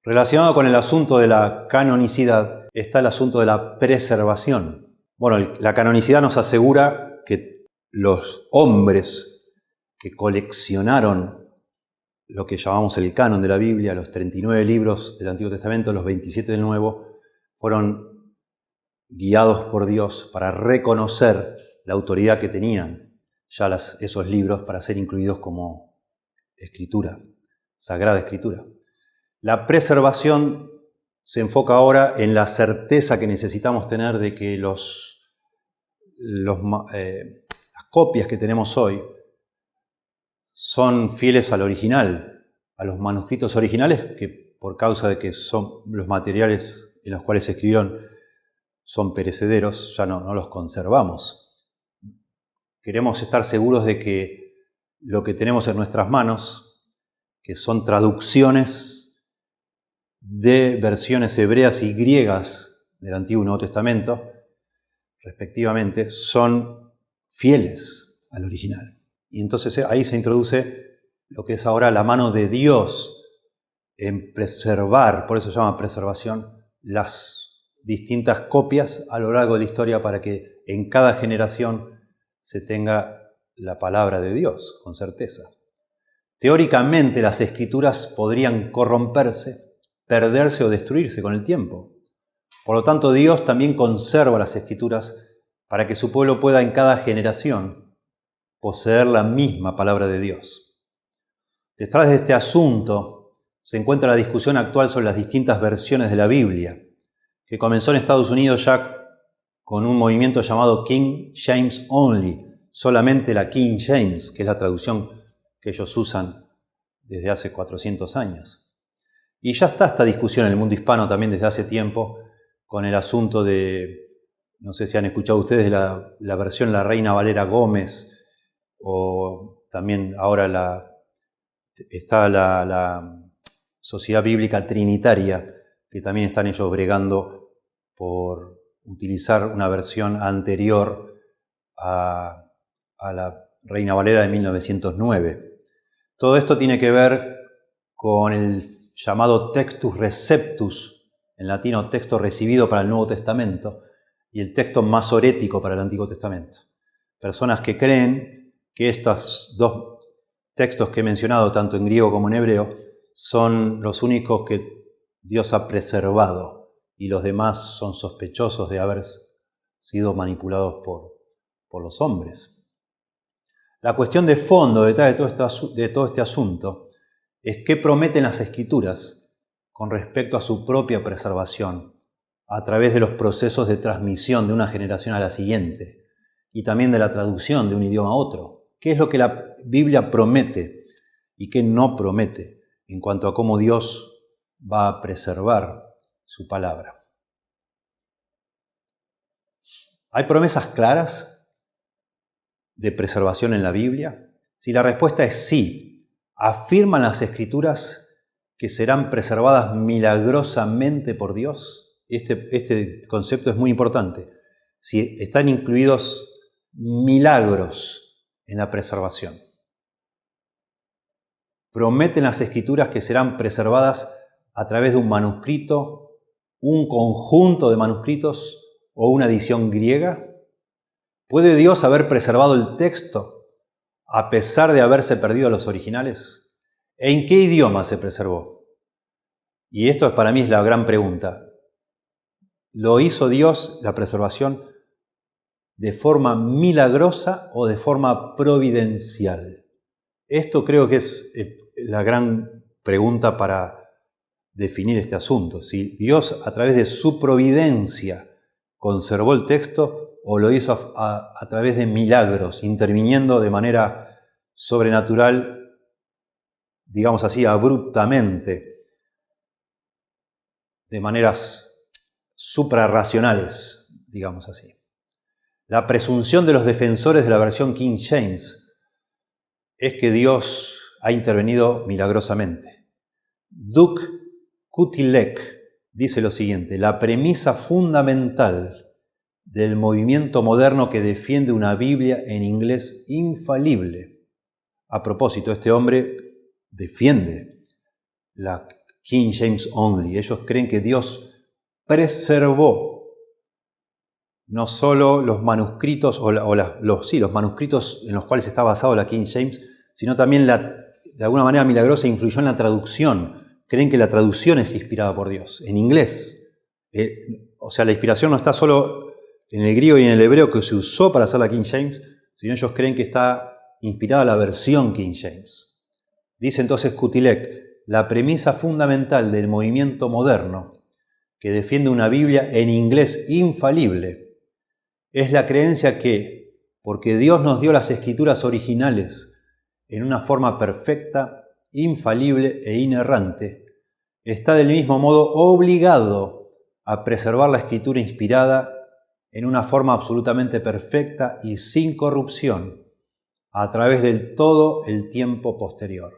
Relacionado con el asunto de la canonicidad está el asunto de la preservación. Bueno, la canonicidad nos asegura que los hombres que coleccionaron lo que llamamos el canon de la Biblia, los 39 libros del Antiguo Testamento, los 27 del Nuevo, fueron guiados por Dios para reconocer la autoridad que tenían ya esos libros para ser incluidos como escritura, sagrada escritura. La preservación se enfoca ahora en la certeza que necesitamos tener de que las copias que tenemos hoy son fieles al original, a los manuscritos originales, que por causa de que son los materiales en los cuales se escribieron son perecederos, ya no los conservamos. Queremos estar seguros de que lo que tenemos en nuestras manos, que son traducciones de versiones hebreas y griegas del Antiguo y Nuevo Testamento, respectivamente, son fieles al original. Y entonces ahí se introduce lo que es ahora la mano de Dios en preservar, por eso se llama preservación, las distintas copias a lo largo de la historia para que en cada generación se tenga la palabra de Dios con certeza. Teóricamente las escrituras podrían corromperse, perderse o destruirse con el tiempo. Por lo tanto, Dios también conserva las escrituras para que su pueblo pueda en cada generación poseer la misma palabra de Dios. Detrás de este asunto se encuentra la discusión actual sobre las distintas versiones de la Biblia, que comenzó en Estados Unidos ya con un movimiento llamado King James Only, solamente la King James, que es la traducción que ellos usan desde hace 400 años. Y ya está esta discusión en el mundo hispano también desde hace tiempo con el asunto de, no sé si han escuchado ustedes, la versión La Reina Valera Gómez, o también ahora está la Sociedad Bíblica Trinitaria, que también están ellos bregando por utilizar una versión anterior a la Reina Valera de 1909. Todo esto tiene que ver con el llamado Textus Receptus, en latino texto recibido para el Nuevo Testamento, y el texto masorético para el Antiguo Testamento. Personas que creen que estos dos textos que he mencionado, tanto en griego como en hebreo, son los únicos que Dios ha preservado y los demás son sospechosos de haber sido manipulados por los hombres. La cuestión de fondo detrás de todo este asunto es qué prometen las Escrituras con respecto a su propia preservación a través de los procesos de transmisión de una generación a la siguiente y también de la traducción de un idioma a otro. ¿Qué es lo que la Biblia promete y qué no promete en cuanto a cómo Dios va a preservar su palabra? ¿Hay promesas claras de preservación en la Biblia? Si la respuesta es sí, ¿afirman las Escrituras que serán preservadas milagrosamente por Dios? Este concepto es muy importante. Si están incluidos milagros en la preservación. ¿Prometen las Escrituras que serán preservadas a través de un manuscrito, un conjunto de manuscritos o una edición griega? ¿Puede Dios haber preservado el texto a pesar de haberse perdido los originales? ¿En qué idioma se preservó? Y esto para mí es la gran pregunta. ¿Lo hizo Dios, la preservación, de forma milagrosa o de forma providencial? Esto creo que es la gran pregunta para definir este asunto. Si Dios a través de su providencia conservó el texto o lo hizo a través de milagros, interviniendo de manera sobrenatural, digamos así, abruptamente, de maneras suprarracionales, digamos así. La presunción de los defensores de la versión King James es que Dios ha intervenido milagrosamente. Duke Kutilek dice lo siguiente: la premisa fundamental del movimiento moderno que defiende una Biblia en inglés infalible. A propósito, este hombre defiende la King James Only. Ellos creen que Dios preservó no solo los manuscritos, los manuscritos en los cuales está basado la King James, sino también de alguna manera milagrosa influyó en la traducción. Creen que la traducción es inspirada por Dios, en inglés. O sea, la inspiración no está solo en el griego y en el hebreo que se usó para hacer la King James, sino ellos creen que está inspirada la versión King James. Dice entonces Kutilek, la premisa fundamental del movimiento moderno, que defiende una Biblia en inglés infalible, es la creencia que, porque Dios nos dio las escrituras originales en una forma perfecta, infalible e inerrante, está del mismo modo obligado a preservar la escritura inspirada en una forma absolutamente perfecta y sin corrupción a través del todo el tiempo posterior.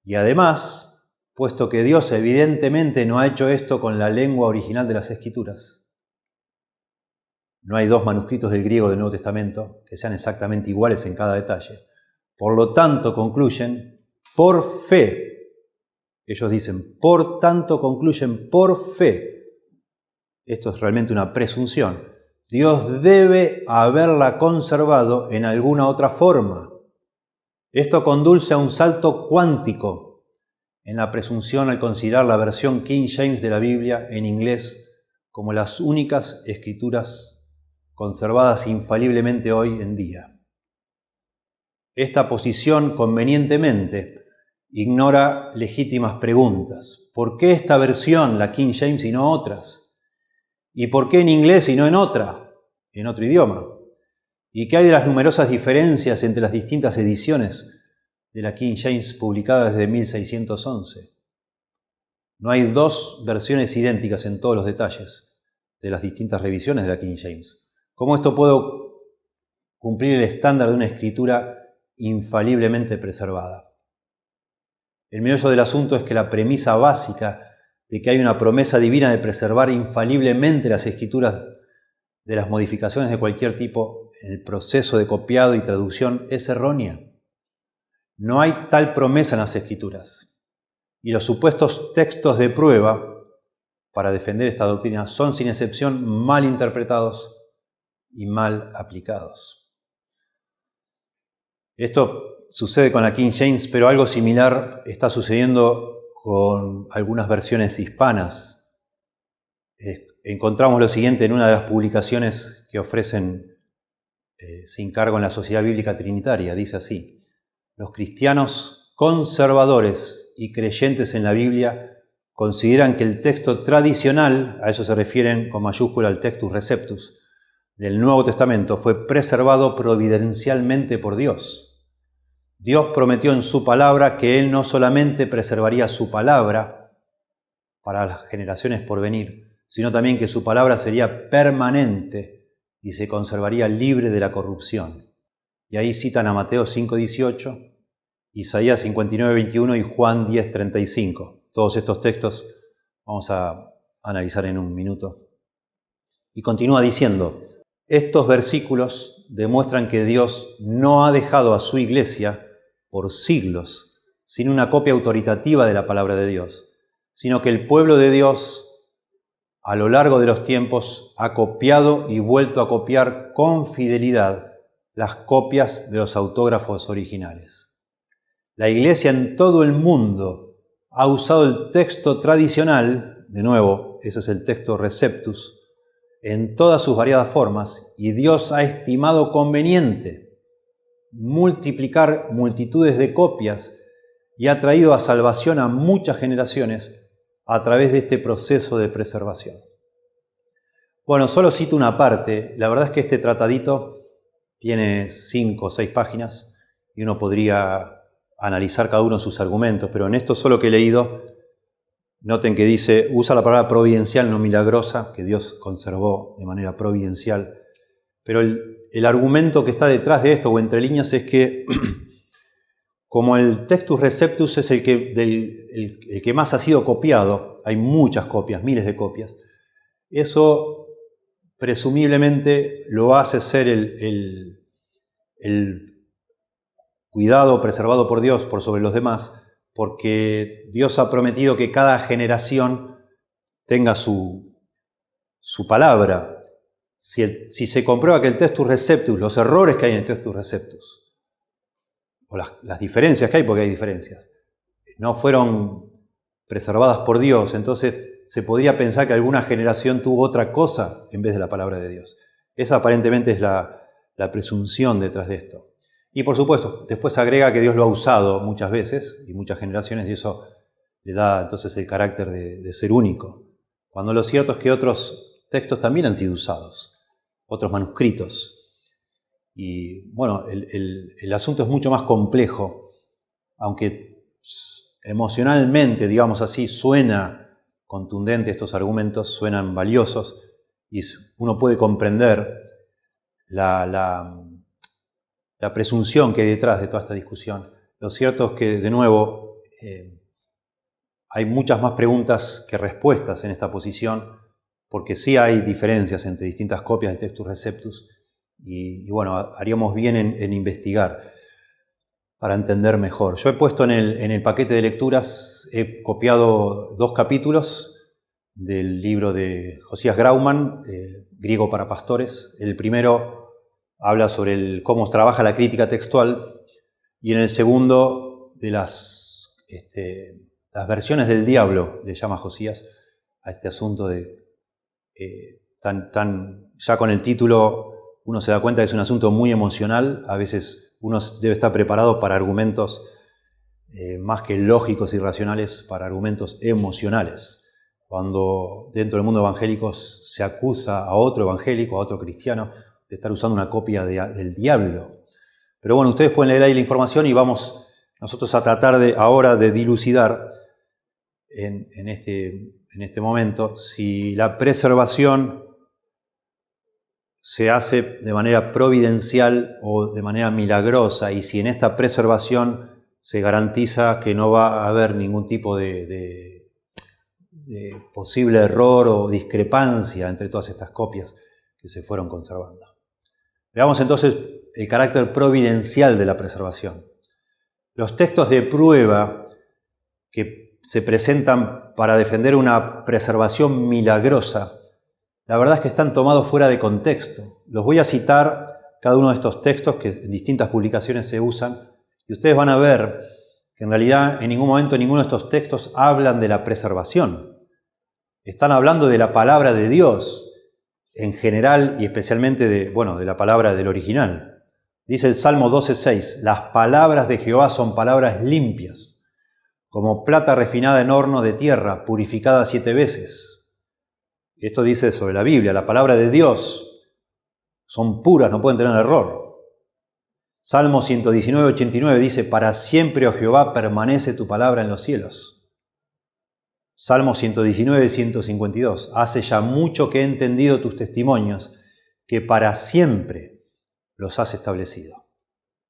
Y además, puesto que Dios evidentemente no ha hecho esto con la lengua original de las Escrituras, no hay dos manuscritos del griego del Nuevo Testamento que sean exactamente iguales en cada detalle. Por lo tanto, concluyen, por fe, ellos dicen, por tanto concluyen por fe, esto es realmente una presunción, Dios debe haberla conservado en alguna otra forma. Esto conduce a un salto cuántico en la presunción al considerar la versión King James de la Biblia en inglés como las únicas escrituras conservadas infaliblemente hoy en día. Esta posición convenientemente ignora legítimas preguntas. ¿Por qué esta versión, la King James, y no otras? ¿Y por qué en inglés y no en otro idioma? ¿Y qué hay de las numerosas diferencias entre las distintas ediciones de la King James publicada desde 1611? No hay dos versiones idénticas en todos los detalles de las distintas revisiones de la King James. ¿Cómo esto puede cumplir el estándar de una escritura infaliblemente preservada? El meollo del asunto es que la premisa básica de que hay una promesa divina de preservar infaliblemente las escrituras de las modificaciones de cualquier tipo en el proceso de copiado y traducción es errónea. No hay tal promesa en las Escrituras. Y los supuestos textos de prueba para defender esta doctrina son sin excepción mal interpretados y mal aplicados. Esto sucede con la King James, pero algo similar está sucediendo con algunas versiones hispanas. Encontramos lo siguiente en una de las publicaciones que ofrecen sin cargo en la Sociedad Bíblica Trinitaria. Dice así: los cristianos conservadores y creyentes en la Biblia consideran que el texto tradicional, a eso se refieren con mayúscula al Textus Receptus, del Nuevo Testamento, fue preservado providencialmente por Dios. Dios prometió en su palabra que Él no solamente preservaría su palabra para las generaciones por venir, sino también que su palabra sería permanente y se conservaría libre de la corrupción. Y ahí citan a Mateo 5:18, Isaías 59:21 y Juan 10:35. Todos estos textos vamos a analizar en un minuto. Y continúa diciendo, estos versículos demuestran que Dios no ha dejado a su iglesia por siglos sin una copia autoritativa de la palabra de Dios, sino que el pueblo de Dios a lo largo de los tiempos ha copiado y vuelto a copiar con fidelidad las copias de los autógrafos originales. La iglesia en todo el mundo ha usado el texto tradicional, de nuevo, ese es el texto Receptus, en todas sus variadas formas, y Dios ha estimado conveniente multiplicar multitudes de copias y ha traído a salvación a muchas generaciones a través de este proceso de preservación. Bueno, solo cito una parte. La verdad es que este tratadito tiene 5 o 6 páginas y uno podría analizar cada uno de sus argumentos, pero en esto solo que he leído, noten que dice, usa la palabra providencial, no milagrosa, que Dios conservó de manera providencial. Pero el argumento que está detrás de esto, o entre líneas, es que como el Textus Receptus es el que más ha sido copiado, hay muchas copias, miles de copias, eso presumiblemente lo hace ser el cuidado preservado por Dios por sobre los demás, porque Dios ha prometido que cada generación tenga su palabra. Si se comprueba que el Textus Receptus, los errores que hay en el Textus Receptus, o las diferencias que hay, porque hay diferencias, no fueron preservadas por Dios, entonces se podría pensar que alguna generación tuvo otra cosa en vez de la palabra de Dios. Esa aparentemente es la presunción detrás de esto. Y por supuesto, después agrega que Dios lo ha usado muchas veces y muchas generaciones, y eso le da entonces el carácter de ser único. Cuando lo cierto es que otros textos también han sido usados, otros manuscritos. Y bueno, el asunto es mucho más complejo, aunque emocionalmente, digamos así, suena contundente estos argumentos, suenan valiosos, y uno puede comprender la presunción que hay detrás de toda esta discusión. Lo cierto es que, de nuevo, hay muchas más preguntas que respuestas en esta posición, porque sí hay diferencias entre distintas copias del Textus Receptus, y bueno, haríamos bien en investigar para entender mejor. Yo he puesto en el paquete de lecturas, he copiado 2 capítulos del libro de Josías Grauman, Griego para Pastores. El primero habla sobre cómo trabaja la crítica textual, y en el segundo de las versiones del diablo, le llama Josías a este asunto de ya con el título uno se da cuenta que es un asunto muy emocional. A veces uno debe estar preparado para argumentos más que lógicos y racionales, para argumentos emocionales. Cuando dentro del mundo evangélico se acusa a otro evangélico, a otro cristiano, de estar usando una copia del diablo. Pero bueno, ustedes pueden leer ahí la información y vamos nosotros a tratar ahora de dilucidar en este momento si la preservación se hace de manera providencial o de manera milagrosa, y si en esta preservación se garantiza que no va a haber ningún tipo de posible error o discrepancia entre todas estas copias que se fueron conservando. Veamos entonces el carácter providencial de la preservación. Los textos de prueba que se presentan para defender una preservación milagrosa, la verdad es que están tomados fuera de contexto. Los voy a citar, cada uno de estos textos que en distintas publicaciones se usan, y ustedes van a ver que en realidad en ningún momento ninguno de estos textos hablan de la preservación. Están hablando de la palabra de Dios en general, y especialmente de la palabra del original. Dice el Salmo 12:6, las palabras de Jehová son palabras limpias, como plata refinada en horno de tierra, purificada 7 veces. Esto dice sobre la Biblia, la palabra de Dios son puras, no pueden tener error. Salmo 119:89 dice, para siempre, oh Jehová, permanece tu palabra en los cielos. Salmo 119:152, hace ya mucho que he entendido tus testimonios, que para siempre los has establecido.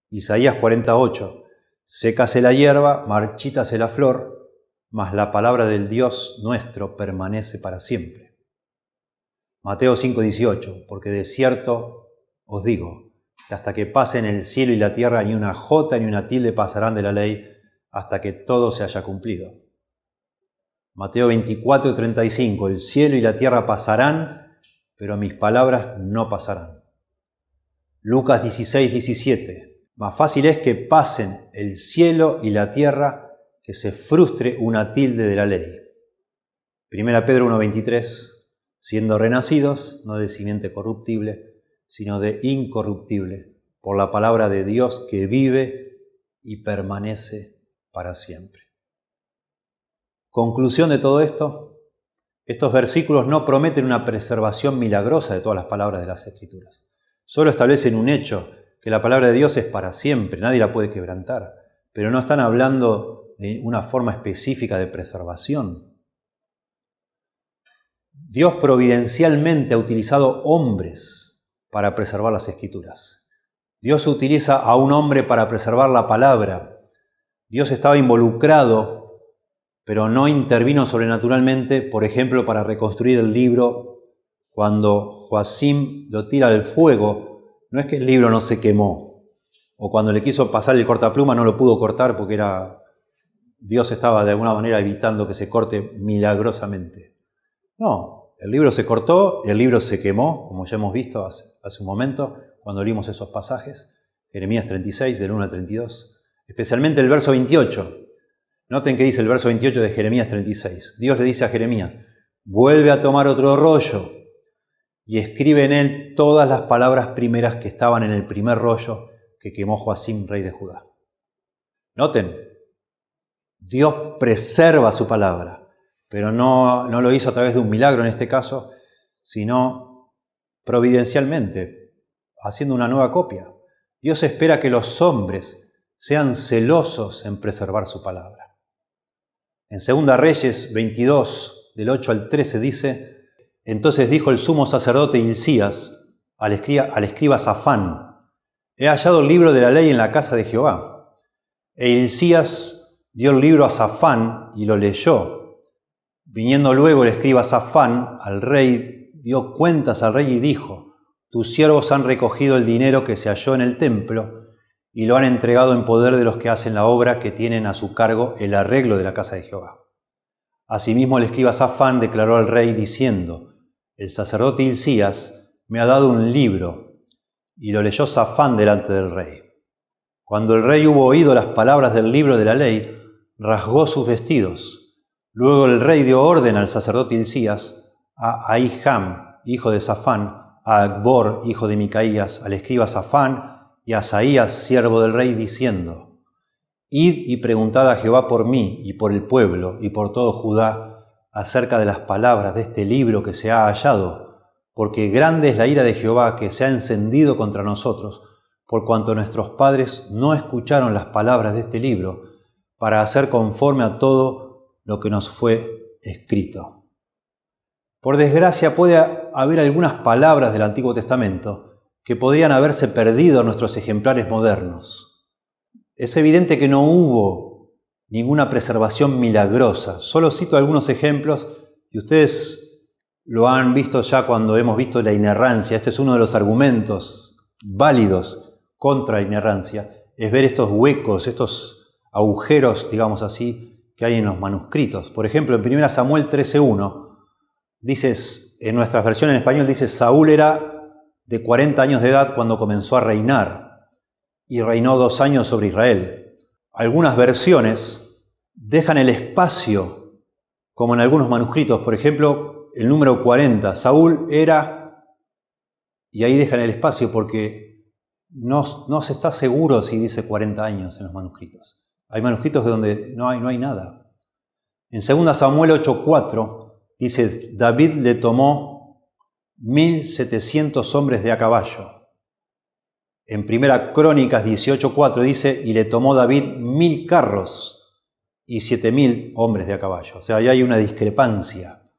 Isaías 48, sécase la hierba, marchítase la flor, mas la palabra del Dios nuestro permanece para siempre. Mateo 5:18, porque de cierto os digo, que hasta que pasen el cielo y la tierra, ni una jota ni una tilde pasarán de la ley, hasta que todo se haya cumplido. Mateo 24:35, el cielo y la tierra pasarán, pero mis palabras no pasarán. Lucas 16:17, más fácil es que pasen el cielo y la tierra que se frustre una tilde de la ley. 1 Pedro 1:23, siendo renacidos, no de simiente corruptible, sino de incorruptible, por la palabra de Dios que vive y permanece para siempre. Conclusión de todo esto, estos versículos no prometen una preservación milagrosa de todas las palabras de las Escrituras. Solo establecen un hecho, que la palabra de Dios es para siempre, nadie la puede quebrantar, pero no están hablando de una forma específica de preservación. Dios providencialmente ha utilizado hombres para preservar las Escrituras. Dios utiliza a un hombre para preservar la palabra. Dios estaba involucrado, pero no intervino sobrenaturalmente, por ejemplo, para reconstruir el libro cuando Joacim lo tira al fuego. No es que el libro no se quemó, o cuando le quiso pasar el cortapluma no lo pudo cortar porque era Dios estaba de alguna manera evitando que se corte milagrosamente. No, el libro se cortó, el libro se quemó, como ya hemos visto hace un momento, cuando leímos esos pasajes, Jeremías 36, del 1 al 32, especialmente el verso 28. Noten que dice el verso 28 de Jeremías 36. Dios le dice a Jeremías, vuelve a tomar otro rollo y escribe en él todas las palabras primeras que estaban en el primer rollo que quemó Joacim, rey de Judá. Noten, Dios preserva su palabra, pero no lo hizo a través de un milagro en este caso, sino providencialmente, haciendo una nueva copia. Dios espera que los hombres sean celosos en preservar su palabra. En 2 Reyes 22, del 8 al 13 dice, entonces dijo el sumo sacerdote Hilcías al escriba Safán, he hallado el libro de la ley en la casa de Jehová. E Hilcías dio el libro a Safán y lo leyó. Viniendo luego el escriba Safán al rey, dio cuentas al rey y dijo, tus siervos han recogido el dinero que se halló en el templo y lo han entregado en poder de los que hacen la obra que tienen a su cargo el arreglo de la casa de Jehová. Asimismo el escriba Safán declaró al rey diciendo, el sacerdote Hilcías me ha dado un libro, y lo leyó Safán delante del rey. Cuando el rey hubo oído las palabras del libro de la ley, rasgó sus vestidos. Luego el rey dio orden al sacerdote Hilcías, a Ahijam, hijo de Safán, a Acbor, hijo de Micaías, al escriba Safán, y a Asaías, siervo del rey, diciendo, id y preguntad a Jehová por mí y por el pueblo y por todo Judá acerca de las palabras de este libro que se ha hallado, porque grande es la ira de Jehová que se ha encendido contra nosotros, por cuanto nuestros padres no escucharon las palabras de este libro, para hacer conforme a todo lo que nos fue escrito. Por desgracia puede haber algunas palabras del Antiguo Testamento que podrían haberse perdido en nuestros ejemplares modernos. Es evidente que no hubo ninguna preservación milagrosa. Solo cito algunos ejemplos y ustedes lo han visto ya cuando hemos visto la inerrancia. Este es uno de los argumentos válidos contra la inerrancia, es ver estos huecos, estos agujeros, digamos así, que hay en los manuscritos. Por ejemplo, en 1 Samuel 13:1, dice, en nuestra versión en español dice, Saúl era de 40 años de edad cuando comenzó a reinar y reinó 2 años sobre Israel. Algunas versiones dejan el espacio, como en algunos manuscritos, por ejemplo, el número 40, Saúl era, y ahí dejan el espacio porque no se está seguro si dice 40 años en los manuscritos. Hay manuscritos donde no hay nada. En 2 Samuel 8:4 dice, David le tomó 1.700 hombres de a caballo. En 1 Crónicas 18:4 dice, y le tomó David 1.000 carros y 7.000 hombres de a caballo. O sea, ahí hay una discrepancia.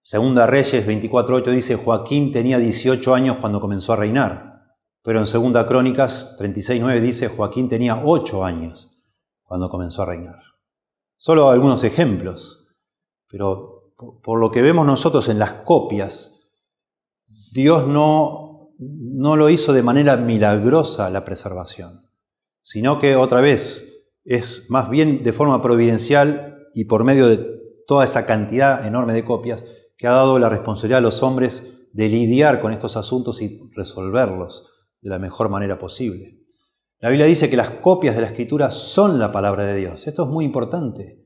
2 Reyes 24:8 dice, Joaquín tenía 18 años cuando comenzó a reinar. Pero en 2 Crónicas 36:9 dice, Joaquín tenía 8 años cuando comenzó a reinar. Solo algunos ejemplos, pero por lo que vemos nosotros en las copias, Dios no lo hizo de manera milagrosa la preservación, sino que otra vez es más bien de forma providencial y por medio de toda esa cantidad enorme de copias que ha dado la responsabilidad a los hombres de lidiar con estos asuntos y resolverlos de la mejor manera posible. La Biblia dice que las copias de la Escritura son la palabra de Dios. Esto es muy importante.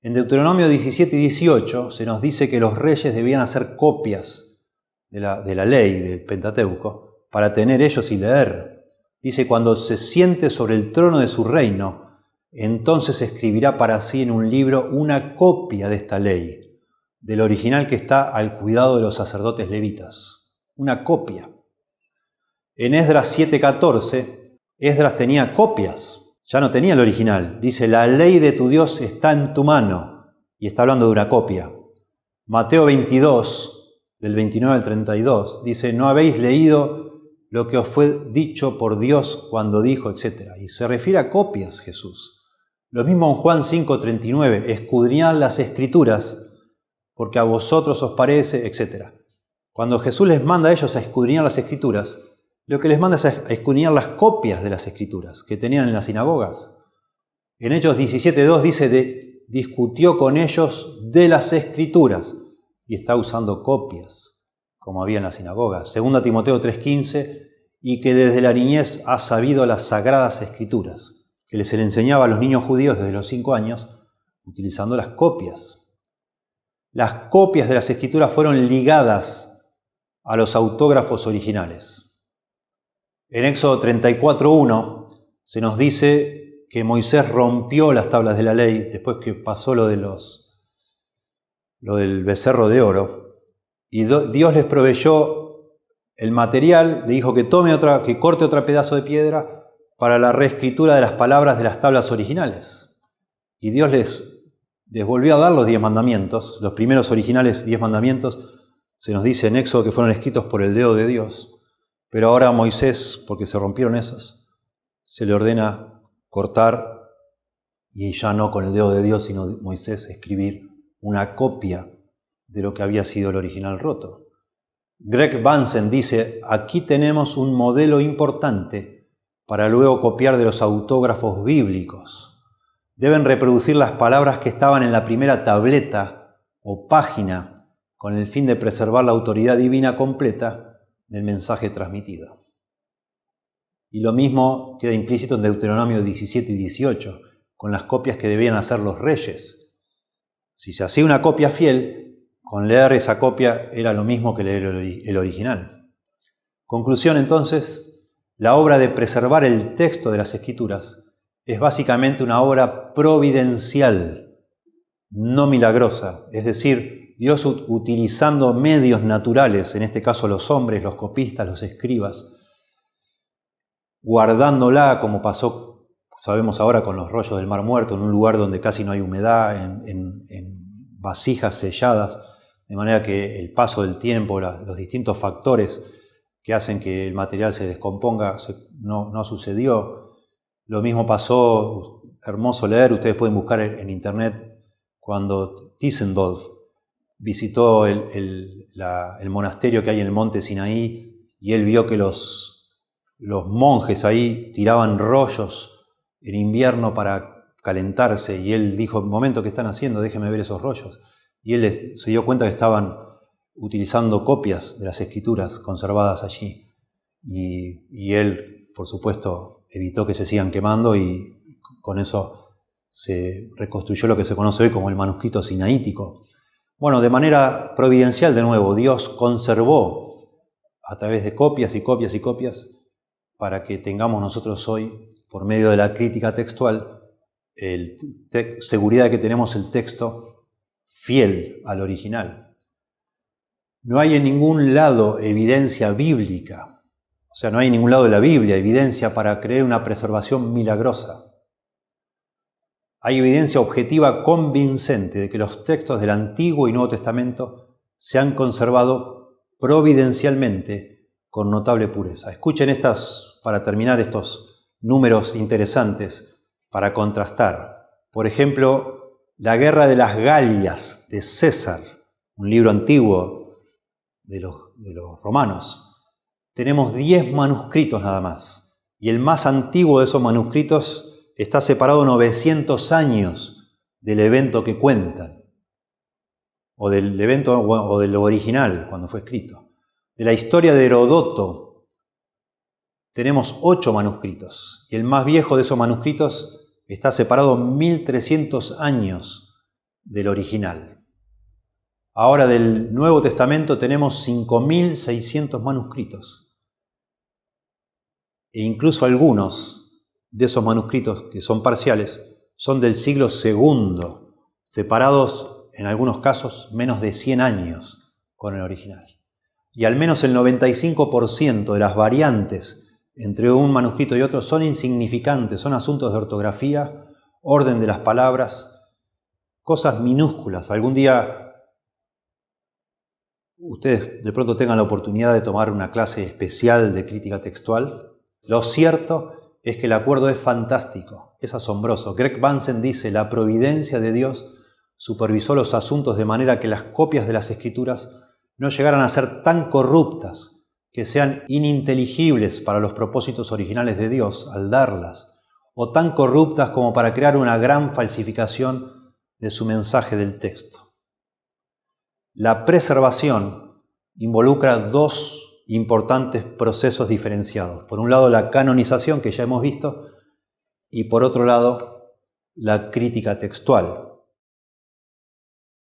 En Deuteronomio 17 y 18 se nos dice que los reyes debían hacer copias de la ley, del Pentateuco, para tener ellos y leer. Dice, cuando se siente sobre el trono de su reino, entonces escribirá para sí en un libro una copia de esta ley, del original que está al cuidado de los sacerdotes levitas. Una copia. En Esdras 7:14, Esdras tenía copias. Ya no tenía el original. Dice, la ley de tu Dios está en tu mano. Y está hablando de una copia. Mateo 22, del 29 al 32, dice, no habéis leído lo que os fue dicho por Dios cuando dijo, etc. Y se refiere a copias Jesús. Lo mismo en Juan 5:39, escudriñad las Escrituras, porque a vosotros os parece, etc. Cuando Jesús les manda a ellos a escudriñar las Escrituras, lo que les manda es a escudriñar las copias de las Escrituras que tenían en las sinagogas. En Hechos 17:2 dice, discutió con ellos de las Escrituras, y está usando copias, como había en la sinagoga. 2 Timoteo 3:15, y que desde la niñez ha sabido las sagradas Escrituras, que se le enseñaba a los niños judíos desde los 5 años, utilizando las copias. Las copias de las Escrituras fueron ligadas a los autógrafos originales. En Éxodo 34:1 se nos dice que Moisés rompió las tablas de la ley después que pasó lo del becerro de oro, y Dios les proveyó el material, le dijo que corte otro pedazo de piedra para la reescritura de las palabras de las tablas originales. Y Dios les volvió a dar los 10 mandamientos, los primeros originales 10 mandamientos. Se nos dice en Éxodo que fueron escritos por el dedo de Dios, pero ahora a Moisés, porque se rompieron esos, se le ordena cortar, y ya no con el dedo de Dios, sino Moisés escribir una copia de lo que había sido el original roto. Greg Bunsen dice, aquí tenemos un modelo importante para luego copiar de los autógrafos bíblicos. Deben reproducir las palabras que estaban en la primera tableta o página con el fin de preservar la autoridad divina completa del mensaje transmitido. Y lo mismo queda implícito en Deuteronomio 17 y 18, con las copias que debían hacer los reyes. Si se hacía una copia fiel, con leer esa copia era lo mismo que leer el original. Conclusión entonces, la obra de preservar el texto de las Escrituras es básicamente una obra providencial, no milagrosa. Es decir, Dios utilizando medios naturales, en este caso los hombres, los copistas, los escribas, guardándola como pasó, sabemos ahora, con los rollos del Mar Muerto, en un lugar donde casi no hay humedad, en vasijas selladas, de manera que el paso del tiempo, los distintos factores que hacen que el material se descomponga, no sucedió. Lo mismo pasó, hermoso leer, ustedes pueden buscar en internet, cuando Tischendorf visitó el monasterio que hay en el monte Sinaí, y él vio que los monjes ahí tiraban rollos en invierno para calentarse, y él dijo, momento, ¿qué están haciendo? Déjenme ver esos rollos. Y él se dio cuenta que estaban utilizando copias de las Escrituras conservadas allí. Y él, por supuesto, evitó que se sigan quemando, y con eso se reconstruyó lo que se conoce hoy como el manuscrito sinaítico. Bueno, de manera providencial, de nuevo, Dios conservó a través de copias y copias y copias para que tengamos nosotros hoy, por medio de la crítica textual, seguridad de que tenemos el texto fiel al original. No hay en ningún lado evidencia bíblica, o sea, no hay en ningún lado de la Biblia evidencia para creer una preservación milagrosa. Hay evidencia objetiva convincente de que los textos del Antiguo y Nuevo Testamento se han conservado providencialmente con notable pureza. Escuchen para terminar, estos números interesantes para contrastar. Por ejemplo, la Guerra de las Galias de César, un libro antiguo de los romanos. Tenemos 10 manuscritos nada más, y el más antiguo de esos manuscritos está separado 900 años del evento que cuentan, o del evento o del original cuando fue escrito. De la historia de Herodoto tenemos 8 manuscritos, y el más viejo de esos manuscritos está separado 1300 años del original. Ahora del Nuevo Testamento tenemos 5600 manuscritos. E incluso algunos de esos manuscritos, que son parciales, son del siglo II, separados en algunos casos menos de 100 años con el original. Y al menos el 95% de las variantes entre un manuscrito y otro son insignificantes, son asuntos de ortografía, orden de las palabras, cosas minúsculas. Algún día ustedes de pronto tengan la oportunidad de tomar una clase especial de crítica textual. Lo cierto es que el acuerdo es fantástico, es asombroso. Greg Bunsen dice, la providencia de Dios supervisó los asuntos de manera que las copias de las Escrituras no llegaran a ser tan corruptas que sean ininteligibles para los propósitos originales de Dios al darlas, o tan corruptas como para crear una gran falsificación de su mensaje del texto. La preservación involucra dos importantes procesos diferenciados. Por un lado, la canonización, que ya hemos visto, y por otro lado, la crítica textual.